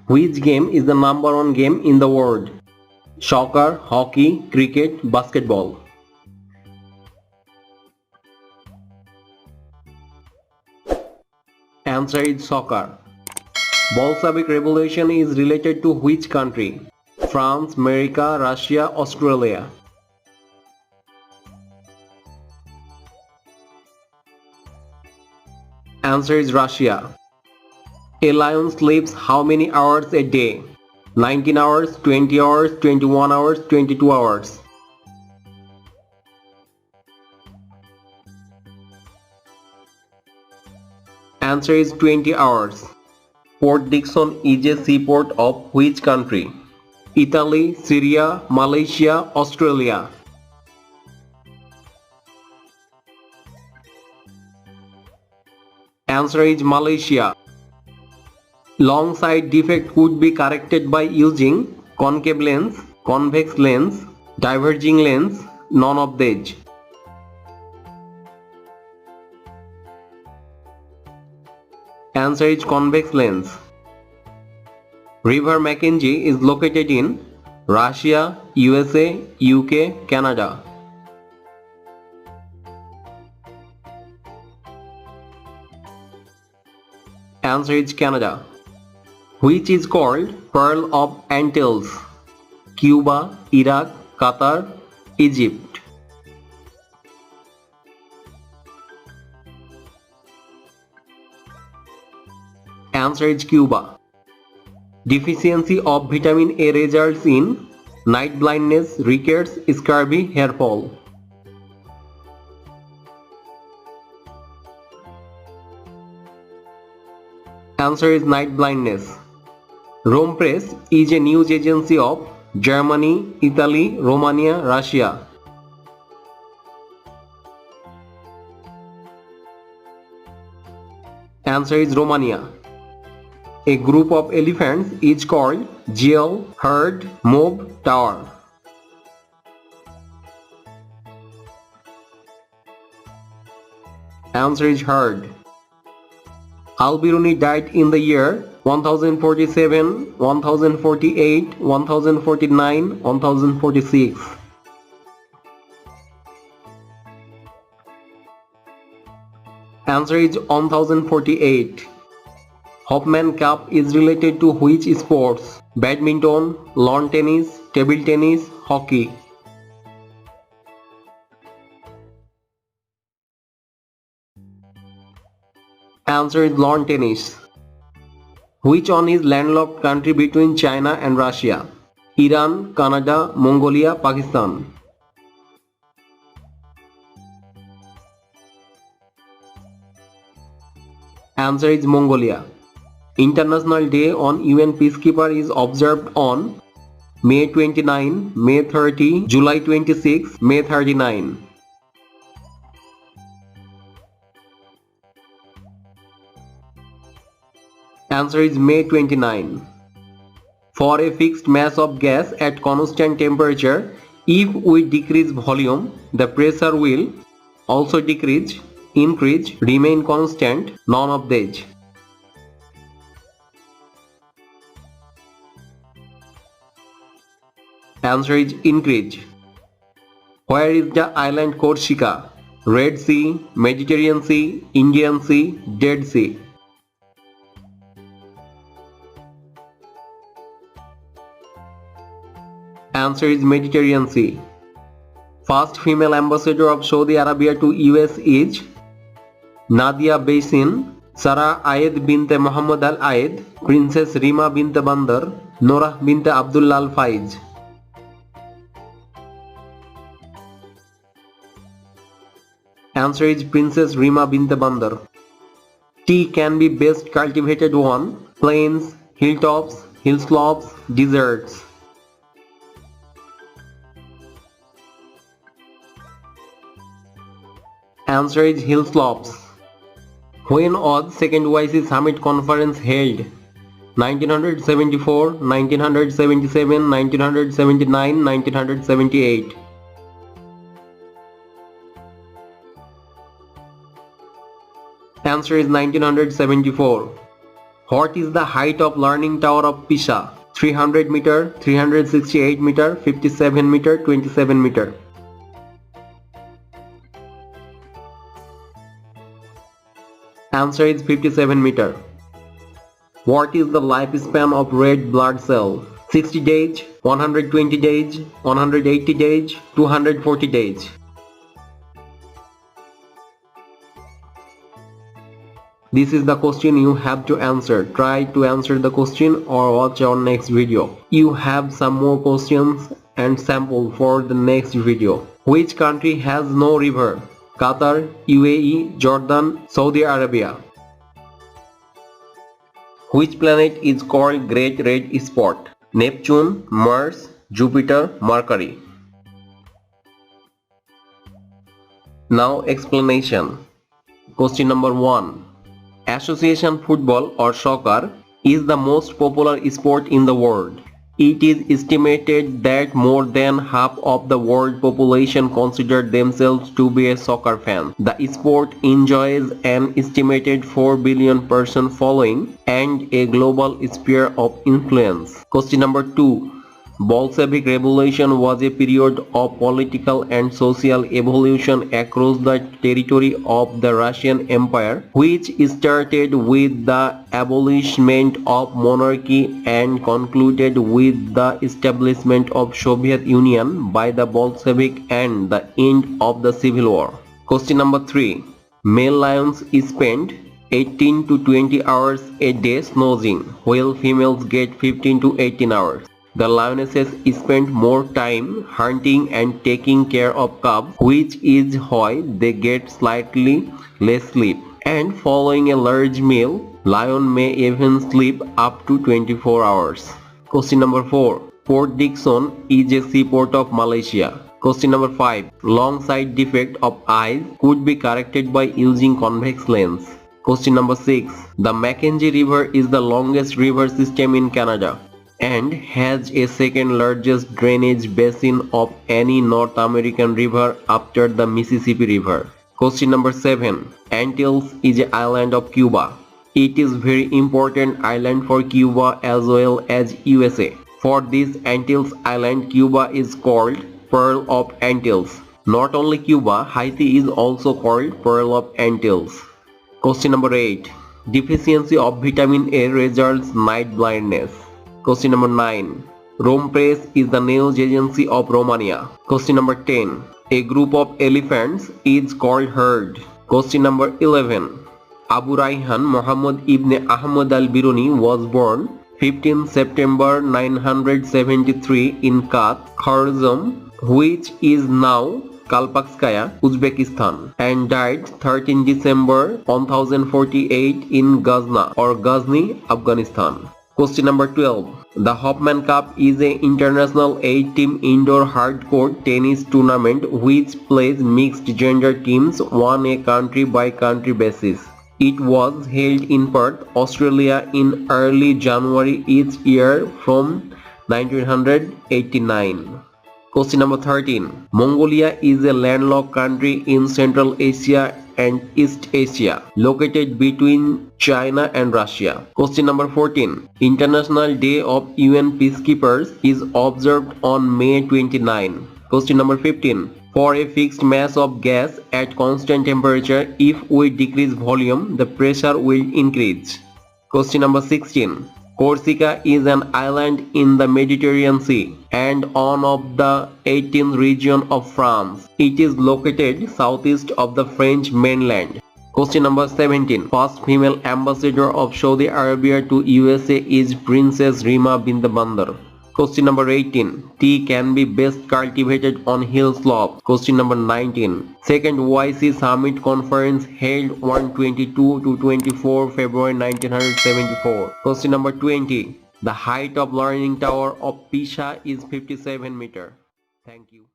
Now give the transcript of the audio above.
Which game is the number one game in the world? Soccer, hockey, cricket, basketball. Answer is soccer. Bolshevik Revolution is related to which country? France, America, Russia, Australia. Answer is Russia. A lion sleeps how many hours a day? 19 hours, 20 hours, 21 hours, 22 hours. Answer is 20 hours. Port Dickson is a seaport of which country? Italy, Syria, Malaysia, Australia. Answer is Malaysia. Long side defect could be corrected by using concave lens, convex lens, diverging lens, none of these. Answer is convex lens. River Mackenzie is located in Russia, USA, UK, Canada. Answer is Canada. Which is called Pearl of Antilles? Cuba, Iraq, Qatar, Egypt. Answer is Cuba. Deficiency of vitamin A results in night blindness, rickets, scurvy, hair fall. Answer is night blindness. Rome Press is a news agency of Germany, Italy, Romania, Russia. Answer is Romania. A group of elephants is called jail, herd, mob, tower. Answer is herd. Al-Biruni died in the year 1047, 1048, 1049, 1046. Answer is 1048. Hopman Cup is related to which sports? Badminton, lawn tennis, table tennis, hockey. Answer is lawn tennis. Which one is landlocked country between China and Russia? Iran, Canada, Mongolia, Pakistan. Answer is Mongolia. International Day on UN Peacekeeper is observed on May 29, May 30, July 26, May 39. Answer is May 29. For a fixed mass of gas at constant temperature, if we decrease volume, the pressure will also decrease, increase, remain constant, none of these. Answer is increase. Where is the island Corsica? Red Sea, Mediterranean Sea, Indian Sea, Dead Sea. Answer is Mediterranean Sea. First female ambassador of Saudi Arabia to US is Nadia Basin, Sarah Ayed binte Muhammad Al Ayed, Princess Rima binte Bandar, Norah binte Abdullah Al Faiz. Answer is Princess Rima binte Bandar. Tea can be best cultivated on plains, hilltops, hill slopes, deserts. Answer is hill slopes. When was Second OIC Summit Conference held? 1974, 1977, 1979, 1978. Answer is 1974. What is the height of Leaning Tower of Pisa? 300 meter, 368 meter, 57 meter, 27 meter. Answer is 57 meter. What is the lifespan of red blood cell? 60 days, 120 days, 180 days, 240 days. This is the question you have to answer. Try to answer the question or watch our next video. You have some more questions and sample for the next video. Which country has no river? Qatar, UAE, Jordan, Saudi Arabia. Which planet is called Great Red Spot? Neptune, Mars, Jupiter, Mercury. Now explanation. Question number 1. Association football or soccer is the most popular sport in the world. It is estimated that more than half of the world population consider themselves to be a soccer fan. The sport enjoys an estimated 4 billion person following and a global sphere of influence. Question number 2. Bolshevik Revolution was a period of political and social evolution across the territory of the Russian Empire, which started with the abolishment of monarchy and concluded with the establishment of Soviet Union by the Bolshevik and the end of the Civil War. Question number 3. Male lions spend 18 to 20 hours a day snoozing, while females get 15 to 18 hours. The lionesses spend more time hunting and taking care of cubs, which is why they get slightly less sleep. And following a large meal, lion may even sleep up to 24 hours. Question number 4. Port Dickson is a seaport of Malaysia. Question number 5. Long side defect of eyes could be corrected by using convex lens. Question number 6. The Mackenzie River is the longest river system in Canada and has a second largest drainage basin of any North American river after the Mississippi River. Question number 7. Antilles is an island of Cuba. It is very important island for Cuba as well as USA. For this Antilles island, Cuba is called Pearl of Antilles. Not only Cuba, Haiti is also called Pearl of Antilles. Question number 8. Deficiency of vitamin A results night blindness. Question number 9. Rome Press is the news agency of Romania. Question number 10. A group of elephants is called herd. Question number 11. Abu Rayhan Muhammad ibn Ahmad al-Biruni was born 15 September 973 in Kat, Kharzm, which is now Kalpakskaya, Uzbekistan, and died 13 December 1048 in Ghazna or Ghazni, Afghanistan. Question number 12. The Hopman Cup is an international 8-team indoor hardcourt tennis tournament which plays mixed gender teams on a country-by-country basis. It was held in Perth, Australia in early January each year from 1989. Question number 13. Mongolia is a landlocked country in Central Asia and East Asia, located between China and Russia. Question number 14. International Day of UN Peacekeepers is observed on May 29. Question number 15. For a fixed mass of gas at constant temperature, if we decrease volume, the pressure will increase. Question number 16. Corsica is an island in the Mediterranean Sea and one of the 18th region of France. It is located southeast of the French mainland. Question number 17. First female ambassador of Saudi Arabia to USA is Princess Rima bint Bandar. Question number 18. Tea can be best cultivated on hill slopes. Question number 19. Second YC Summit Conference held on 22 to 24 February 1974. Question number 20. The height of Leaning Tower of Pisa is 57 meters. Thank you.